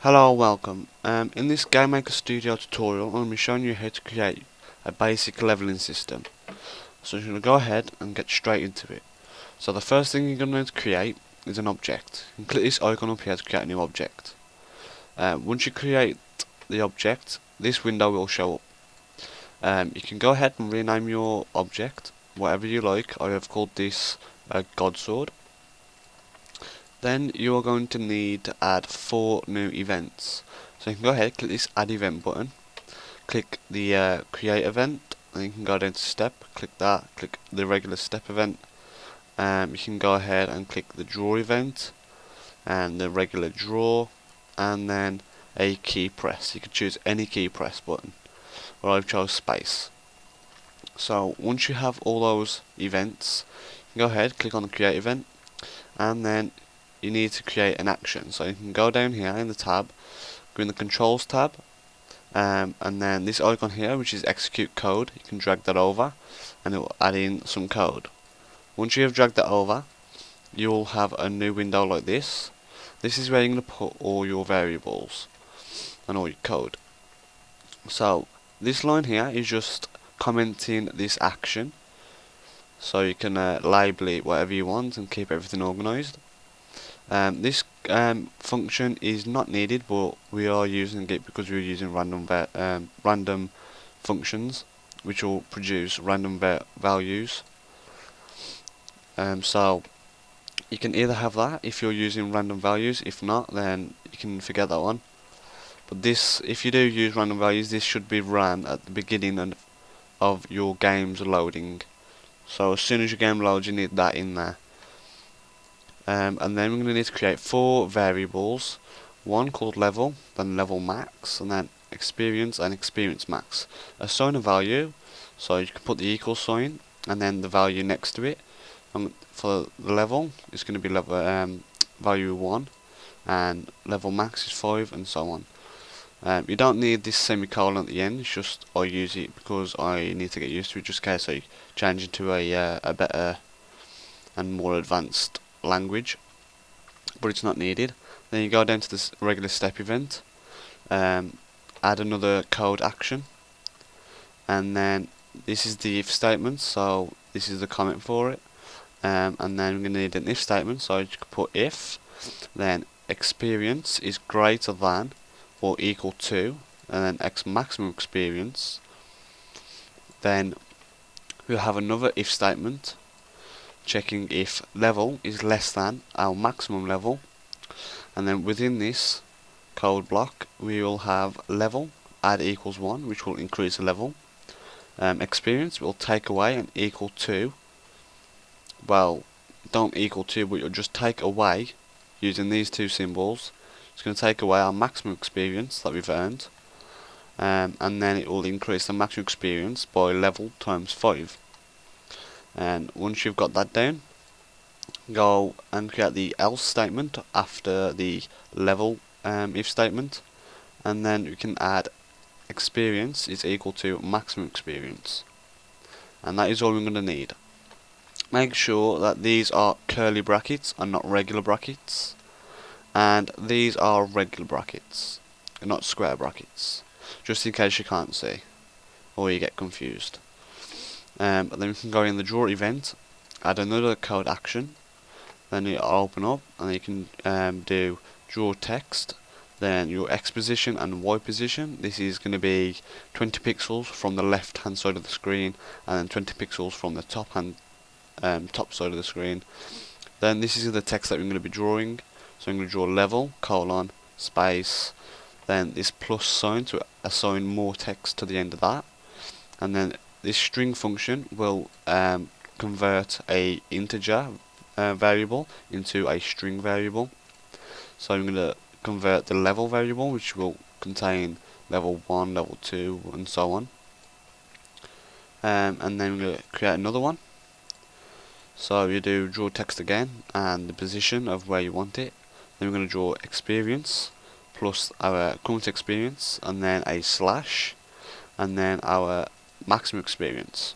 Hello, welcome. In this GameMaker Studio tutorial, I'm going to be showing you how to create a basic leveling system. So you're going to go ahead and get straight into it. So the first thing you're going to need to create is an object. You can click this icon up here to create a new object. Once you create the object, this window will show up. You can go ahead and rename your object, whatever you like. I have called this a God Sword. Then you are going to need to add 4 new events. So you can go ahead, click this add event button, click the create event, and you can go down to step, click that, click the regular step event. You can go ahead and click the draw event and the regular draw, and then a key press. You can choose any key press button, or I've chose space. So once you have all those events, you can go ahead, click on the create event, and then you need to create an action. So you can go down here in the tab, go in the controls tab, and then this icon here, which is execute code, you can drag that over and it will add in some code. Once you have dragged that over, you will have a new window like this. This is where you're going to put all your variables and all your code. So this line here is just commenting this action, so you can label it whatever you want and keep everything organized. This function is not needed, but we are using it because we're using random functions which will produce random values. So you can either have that if you're using random values. If not, then you can forget that one. But this, if you do use random values, this should be ran at the beginning of your game's loading. So as soon as your game loads, you need that in there. And then we're going to need to create 4 variables, one called level, then level max, and then experience and experience max. Assign a value, so you can put the equal sign and then the value next to it. And for the level, it's going to be level value 1, and level max is 5, and so on. You don't need this semicolon at the end. It's just I use it because I need to get used to it, just in case I change into a better and more advanced language, but it's not needed. Then you go down to this regular step event, add another code action, and then this is the if statement, so this is the comment for it. And then we're going to need an if statement, so you can put if, then experience is greater than or equal to, and then x maximum experience. Then we'll have another if statement, checking if level is less than our maximum level, and then within this code block we will have level add equals 1, which will increase the level. Experience will take away and equal to, well, don't equal to, but you'll just take away using these 2 symbols. It's going to take away our maximum experience that we've earned, and then it will increase the maximum experience by level times 5. And once you've got that down, go and create the else statement after the level if statement, and then you can add experience is equal to maximum experience, and that is all we're going to need. Make sure that these are curly brackets and not regular brackets, and these are regular brackets and not square brackets, just in case you can't see or you get confused. But then we can go in the draw event, add another code action, then you open up and you can do draw text, then your X position and Y position. This is going to be 20 pixels from the left hand side of the screen and then 20 pixels from the top side of the screen. Then this is the text that we're going to be drawing, so I'm going to draw level, colon, space, then this plus sign to assign more text to the end of that, and then this string function will convert a integer variable into a string variable. So I'm going to convert the level variable, which will contain level 1, level 2, and so on. And then we're going to create another one. So you do draw text again and the position of where you want it. Then we're going to draw experience plus our current experience, and then a slash, and then our maximum experience.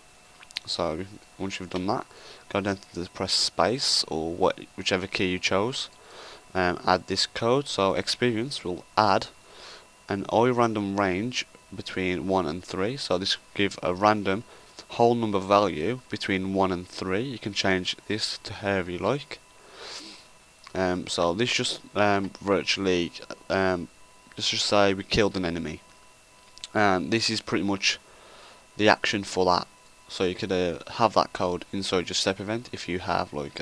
So once you've done that, go down to the press space or whichever key you chose, add this code. So experience will add an iRandom range between 1 and 3. So this will give a random whole number value between 1 and 3. You can change this to however you like. So this just virtually, let's just say we killed an enemy. This is pretty much the action for that. So you could have that code inside your step event if you have like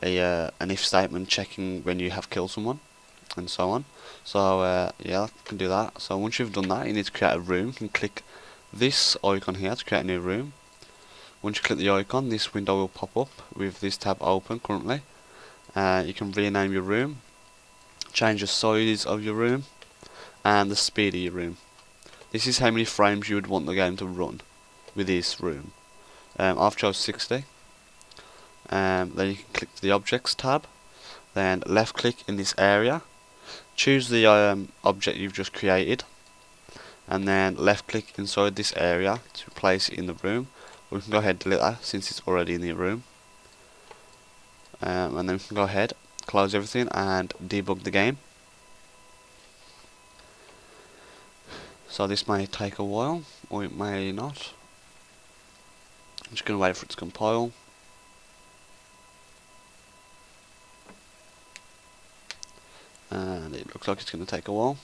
an if statement checking when you have killed someone and so on. So yeah, you can do that. So once you've done that, you need to create a room. You can click this icon here to create a new room. Once you click the icon, this window will pop up with this tab open currently. You can rename your room, change the size of your room, and the speed of your room. This is how many frames you would want the game to run with this room. I've chose 60. Then you can click the objects tab, then left click in this area, choose the object you've just created, and then left click inside this area to place it in the room. We can go ahead and delete that since it's already in the room. And then we can go ahead, close everything and debug the game. So this may take a while, or it may not. I'm just going to wait for it to compile. And it looks like it's going to take a while,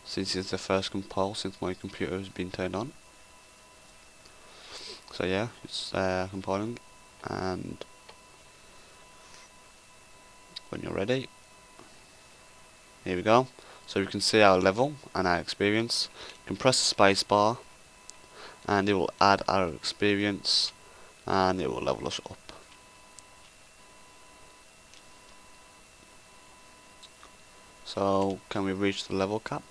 since it's the first compile since my computer has been turned on. So yeah, it's compiling, and when you're ready, here we go. So we can see our level and our experience. You can press the space bar and it will add our experience and it will level us up. So can we reach the level cap?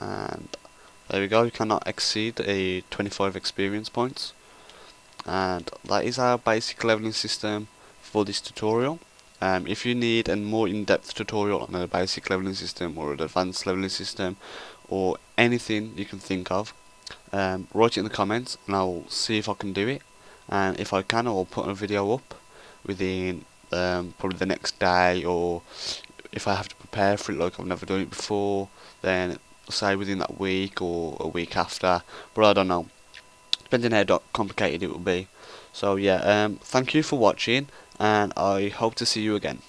And there we go, you cannot exceed a 25 experience points. And that is our basic leveling system for this tutorial. If you need a more in-depth tutorial on a basic leveling system or an advanced leveling system or anything you can think of, write it in the comments and I'll see if I can do it. And if I can, I'll put a video up within probably the next day, or if I have to prepare for it like I've never done it before, then say within that week or a week after, but I don't know, depending how complicated it will be. So yeah, thank you for watching and I hope to see you again.